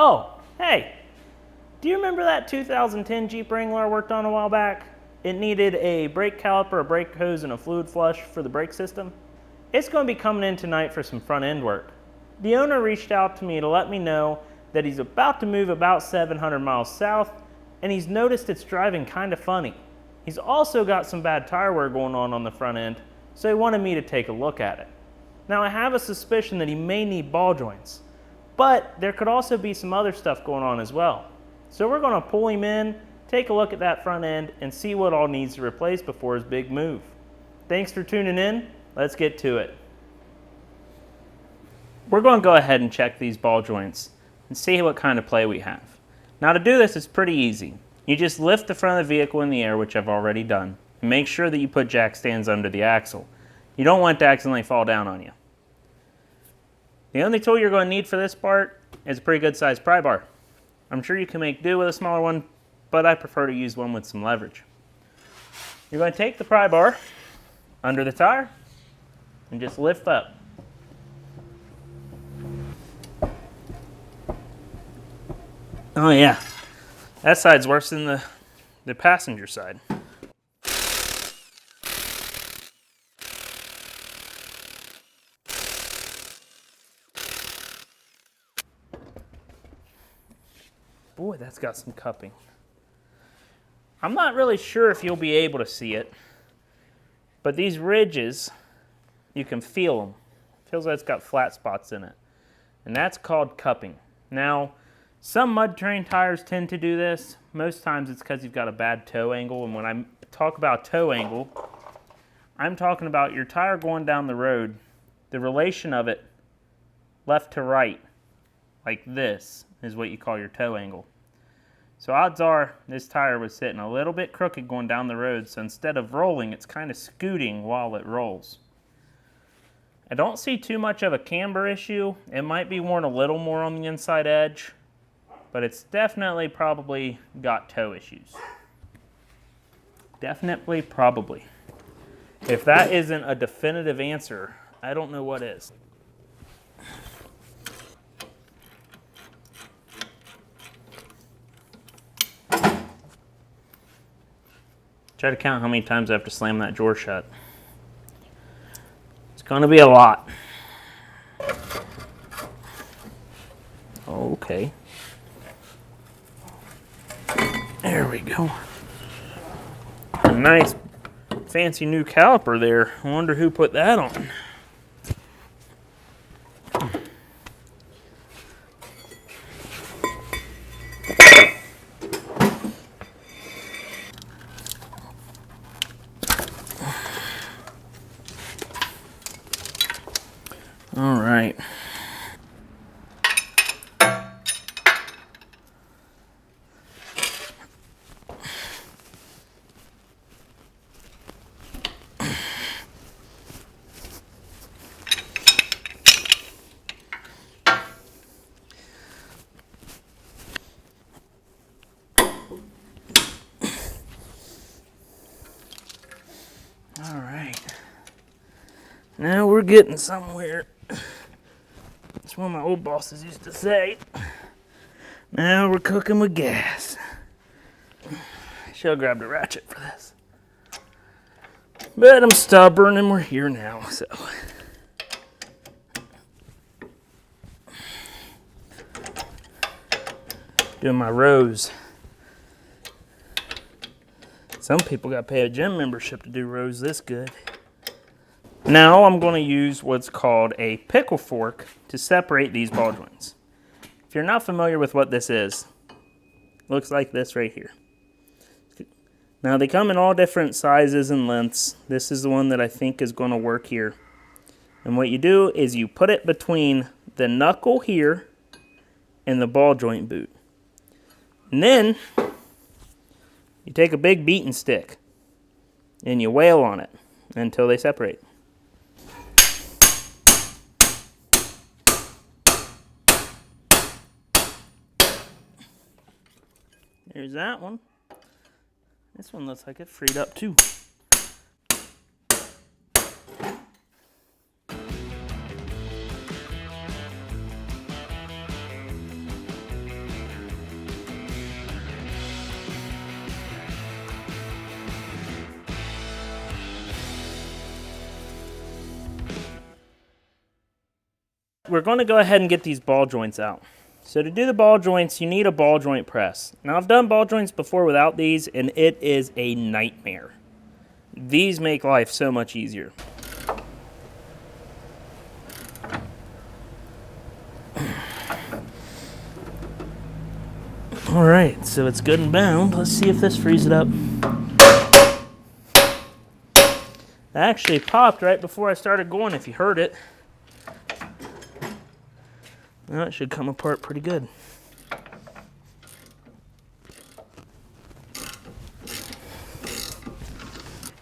Oh, hey, do you remember that 2010 Jeep Wrangler I worked on a while back? It needed a brake caliper, a brake hose, and a fluid flush for the brake system. It's going to be coming in tonight for some front end work. The owner reached out to me to let me know that he's about to move about 700 miles south, and he's noticed it's driving kind of funny. He's also got some bad tire wear going on the front end, so he wanted me to take a look at it. Now I have a suspicion that he may need ball joints, but there could also be some other stuff going on as well. So we're going to pull him in, take a look at that front end, and see what all needs to replace before his big move. Thanks for tuning in. Let's get to it. We're going to go ahead and check these ball joints and see what kind of play we have. Now to do this, it's pretty easy. You just lift the front of the vehicle in the air, which I've already done, and make sure that you put jack stands under the axle. You don't want it to accidentally fall down on you. The only tool you're going to need for this part is a pretty good sized pry bar. I'm sure you can make do with a smaller one, but I prefer to use one with some leverage. You're going to take the pry bar under the tire and just lift up. Oh yeah, that side's worse than the passenger side. Boy, that's got some cupping. I'm not really sure if you'll be able to see it, but these ridges, you can feel them. It feels like it's got flat spots in it, and that's called cupping. Now, some mud terrain tires tend to do this. Most times it's because you've got a bad toe angle, and when I talk about toe angle, I'm talking about your tire going down the road, the relation of it left to right, like this, is what you call your toe angle. So odds are this tire was sitting a little bit crooked going down the road, so instead of rolling, it's kind of scooting while it rolls. I don't see too much of a camber issue. It might be worn a little more on the inside edge, but it's definitely probably got toe issues. Definitely, probably. If that isn't a definitive answer, I don't know what is. Try to count how many times I have to slam that drawer shut. It's going to be a lot. Okay. There we go. A nice fancy new caliper there. I wonder who put that on. All right. All right. Now we're getting somewhere. That's what my old bosses used to say. Now we're cooking with gas. Should have grabbed a ratchet for this. But I'm stubborn and we're here now, so. Doing my rows. Some people got to pay a gym membership to do rows this good. Now I'm going to use what's called a pickle fork to separate these ball joints. If you're not familiar with what this is, it looks like this right here. Now they come in all different sizes and lengths. This is the one that I think is going to work here. And what you do is you put it between the knuckle here and the ball joint boot. And then you take a big beating stick and you wail on it until they separate. There's that one. This one looks like it freed up too. We're going to go ahead and get these ball joints out. So to do the ball joints, you need a ball joint press. Now I've done ball joints before without these, and it is a nightmare. These make life so much easier. All right, so it's good and bound. Let's see if this frees it up. That actually popped right before I started going, if you heard it. Now it should come apart pretty good.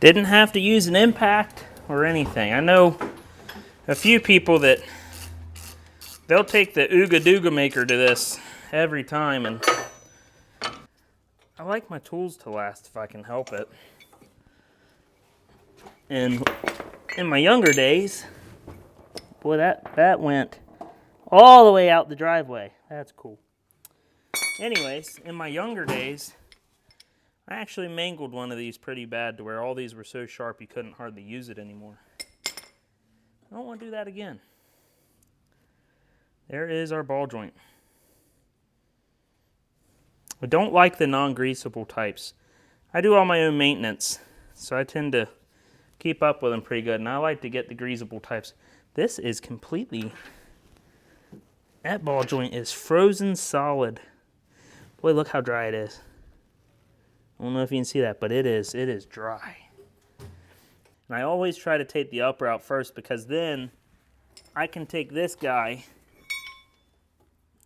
Didn't have to use an impact or anything. I know a few people that they'll take the Ooga Dooga maker to this every time, and I like my tools to last if I can help it. And in my younger days, boy, that went all the way out the driveway. That's cool. Anyways, in my younger days, I actually mangled one of these pretty bad to where all these were so sharp you couldn't hardly use it anymore. I don't want to do that again. There is our ball joint. I don't like the non-greasable types. I do all my own maintenance, so I tend to keep up with them pretty good, and I like to get the greasable types. This is completely, that ball joint is frozen solid. Boy, look how dry it is. I don't know if you can see that, but it is dry. And I always try to take the upper out first, because then I can take this guy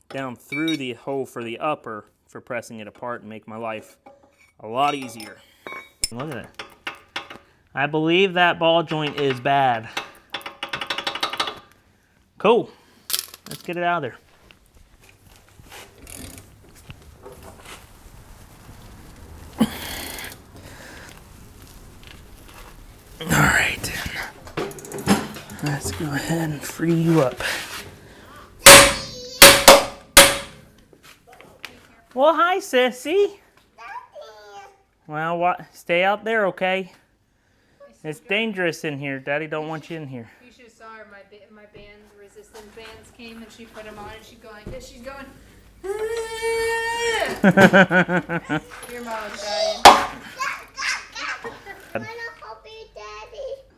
down through the hole for the upper for pressing it apart and make my life a lot easier. Look at it. I believe that ball joint is bad. Cool. Let's get it out of there. All right. Let's go ahead and free you up. Well, hi, sissy. Well, what? Stay out there, okay? It's dangerous in here. Daddy don't want you in here. You should have saw her. My band, resistance bands came, and she put them on, and she'd go like this. She's going. Your mom's dying.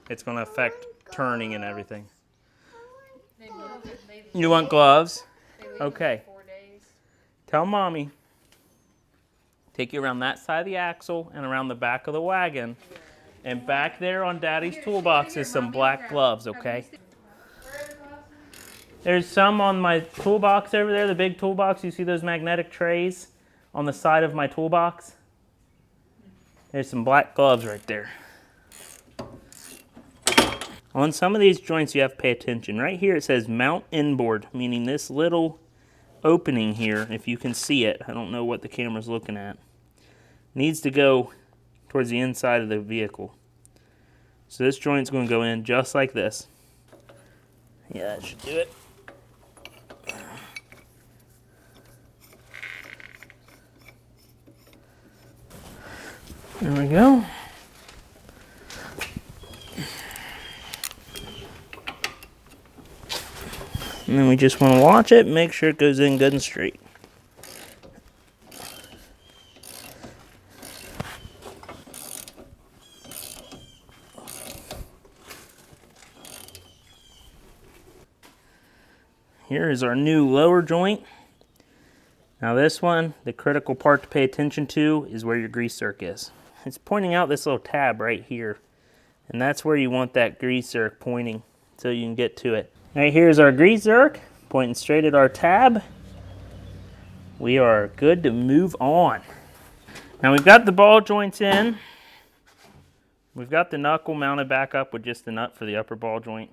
It's going to affect turning and everything. You want gloves? Okay. 4 days. Tell Mommy. Take you around that side of the axle and around the back of the wagon. And back there on Daddy's toolbox is some black gloves, okay? There's some on my toolbox over there, the big toolbox. You see those magnetic trays on the side of my toolbox? There's some black gloves right there. On some of these joints, you have to pay attention. Right here it says mount inboard, meaning this little opening here, if you can see it, I don't know what the camera's looking at, needs to go towards the inside of the vehicle. So this joint's going to go in just like this. Yeah, that should do it. There we go. And then we just want to watch it, make sure it goes in good and straight. Here is our new lower joint. Now this one, the critical part to pay attention to is where your grease zerk is. It's pointing out this little tab right here. And that's where you want that grease zerk pointing so you can get to it. Right, here's our grease zerk, pointing straight at our tab. We are good to move on. Now we've got the ball joints in. We've got the knuckle mounted back up with just the nut for the upper ball joint.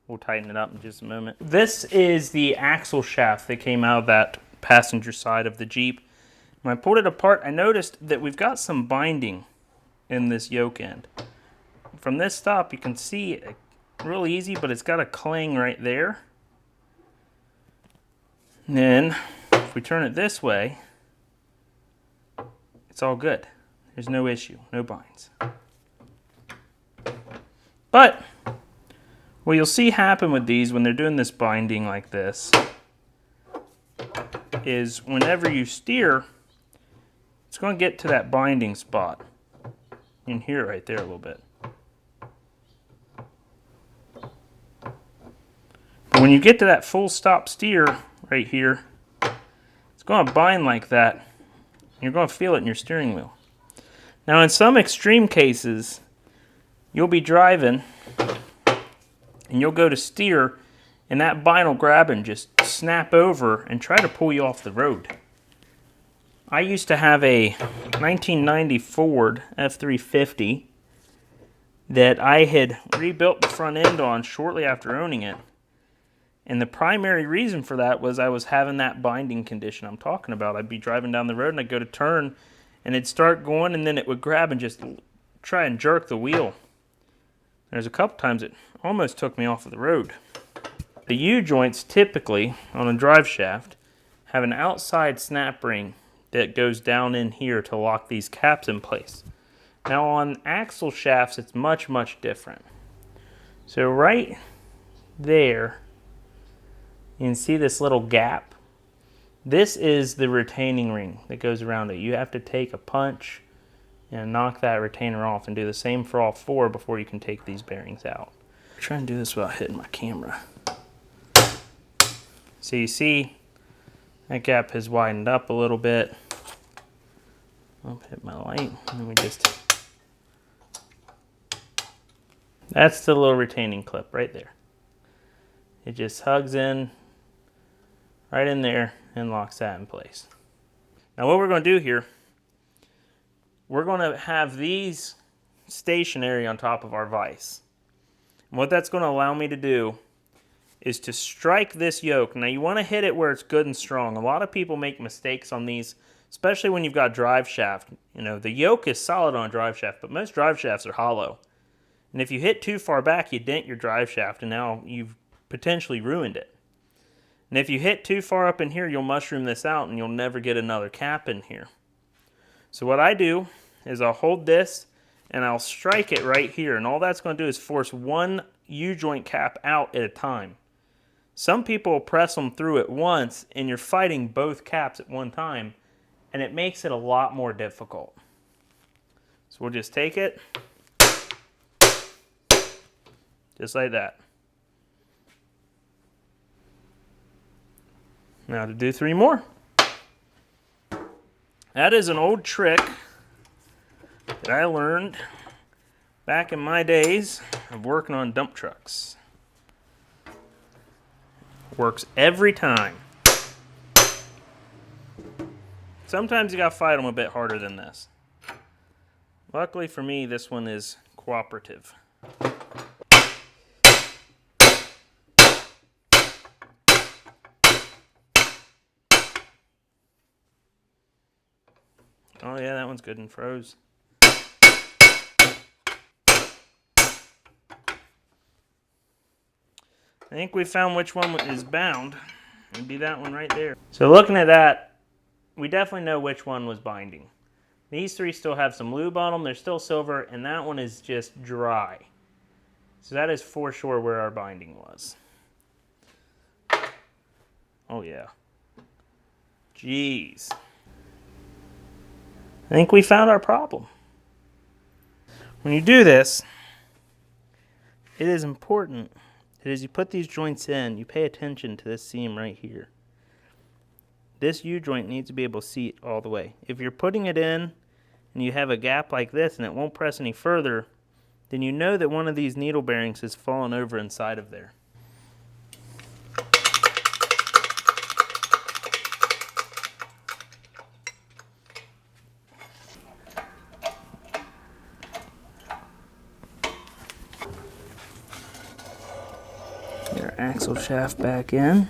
We'll tighten it up in just a moment. This is the axle shaft that came out of that passenger side of the Jeep. When I pulled it apart, I noticed that we've got some binding in this yoke end. From this stop, you can see it really easy, but it's got a cling right there. And then, if we turn it this way, it's all good. There's no issue, no binds. But What you'll see happen with these when they're doing this binding like this is whenever you steer, it's going to get to that binding spot. You can hear it right there a little bit. But when you get to that full stop steer right here, it's going to bind like that. You're going to feel it in your steering wheel. Now in some extreme cases, you'll be driving and you'll go to steer and that bind will grab and just snap over and try to pull you off the road. I used to have a 1990 Ford F350 that I had rebuilt the front end on shortly after owning it. And the primary reason for that was I was having that binding condition I'm talking about. I'd be driving down the road and I'd go to turn and it'd start going and then it would grab and just try and jerk the wheel. There's a couple times it almost took me off of the road. The U-joints typically on a drive shaft have an outside snap ring that goes down in here to lock these caps in place. Now on axle shafts it's much, much different. So right there, you can see this little gap. This is the retaining ring that goes around it. You have to take a punch and knock that retainer off and do the same for all four before you can take these bearings out. I'm trying to do this without hitting my camera. So you see that gap has widened up a little bit. I'll hit my light and we just... That's the little retaining clip right there. It just hugs in right in there and locks that in place. Now what we're going to do here, we're going to have these stationary on top of our vise. And what that's going to allow me to do is to strike this yoke. Now you want to hit it where it's good and strong. A lot of people make mistakes on these, especially when you've got drive shaft. You know, the yoke is solid on a drive shaft, but most drive shafts are hollow. And if you hit too far back, you dent your drive shaft and now you've potentially ruined it. And if you hit too far up in here, you'll mushroom this out and you'll never get another cap in here. So what I do is I'll hold this and I'll strike it right here. And all that's going to do is force one U-joint cap out at a time. Some people will press them through at once and you're fighting both caps at one time and it makes it a lot more difficult. So we'll just take it just like that. Now to do 3 more. That is an old trick that I learned back in my days of working on dump trucks. Works every time. Sometimes you gotta fight them a bit harder than this. Luckily for me, this one is cooperative. Oh yeah, that one's good and froze. I think we found which one is bound. It'd be that one right there. So looking at that, we definitely know which one was binding. These 3 still have some lube on them. They're still silver, and that one is just dry. So that is for sure where our binding was. Oh yeah. Jeez. I think we found our problem. When you do this, it is important that as you put these joints in, you pay attention to this seam right here. This U-joint needs to be able to seat all the way. If you're putting it in and you have a gap like this and it won't press any further, then you know that one of these needle bearings has fallen over inside of there. Get our axle shaft back in.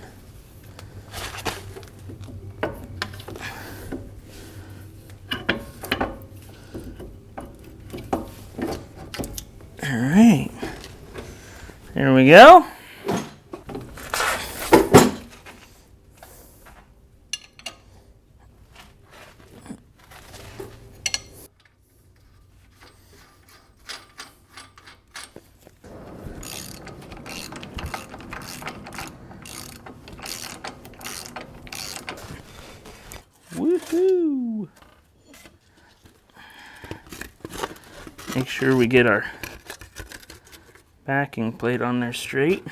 All right, there we go. Woo! Make sure we get our backing plate on there straight.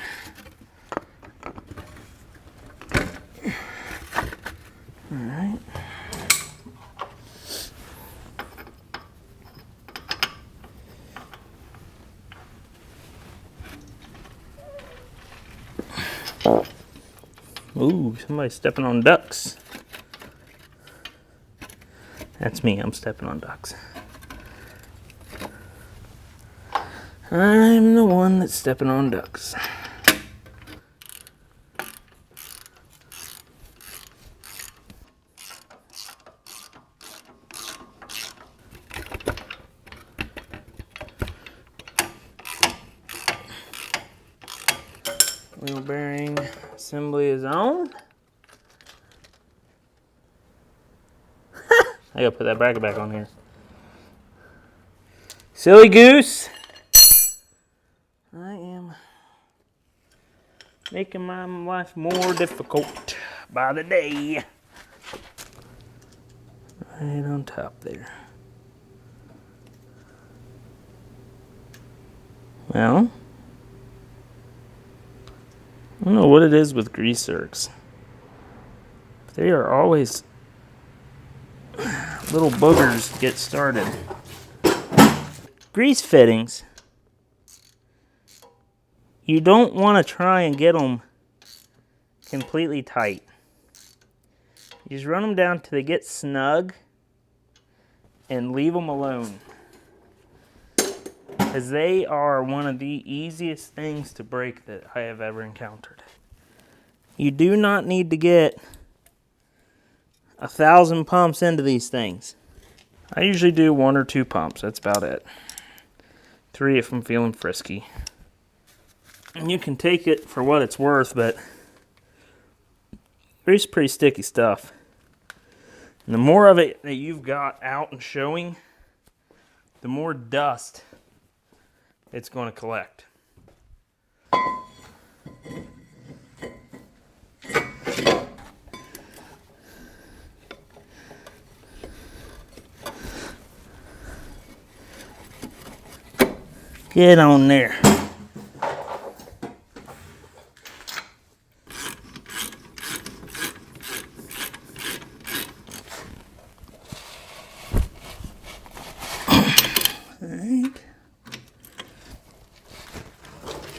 All right. Ooh, somebody's stepping on ducks. That's me, I'm stepping on ducks. I'm the one that's stepping on ducks. Wheel bearing assembly is on. I gotta put that bracket back on here. Silly goose. I am making my life more difficult by the day. Right on top there. Well, I don't know what it is with grease zerks. They are always little boogers to get started. Grease fittings, you don't want to try and get them completely tight. You just run them down till they get snug and leave them alone, because they are one of the easiest things to break that I have ever encountered. You do not need to get 1,000 pumps into these things. I usually do 1 or 2 pumps, that's about it. 3 if I'm feeling frisky. And you can take it for what it's worth, but grease is pretty sticky stuff. And the more of it that you've got out and showing, the more dust it's going to collect. Get on there.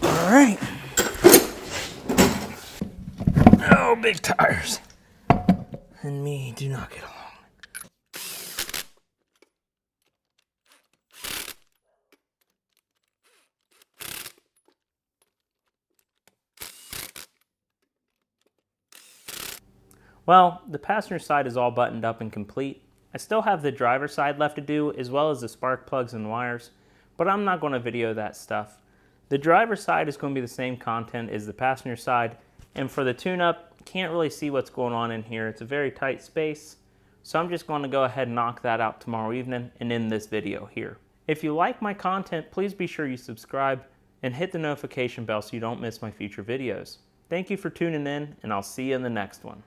All right. Oh, big tires. And me do not get along. Well, the passenger side is all buttoned up and complete. I still have the driver's side left to do, as well as the spark plugs and wires, but I'm not going to video that stuff. The driver's side is going to be the same content as the passenger side, and for the tune-up, can't really see what's going on in here. It's a very tight space, so I'm just going to go ahead and knock that out tomorrow evening and end this video here. If you like my content, please be sure you subscribe and hit the notification bell so you don't miss my future videos. Thank you for tuning in, and I'll see you in the next one.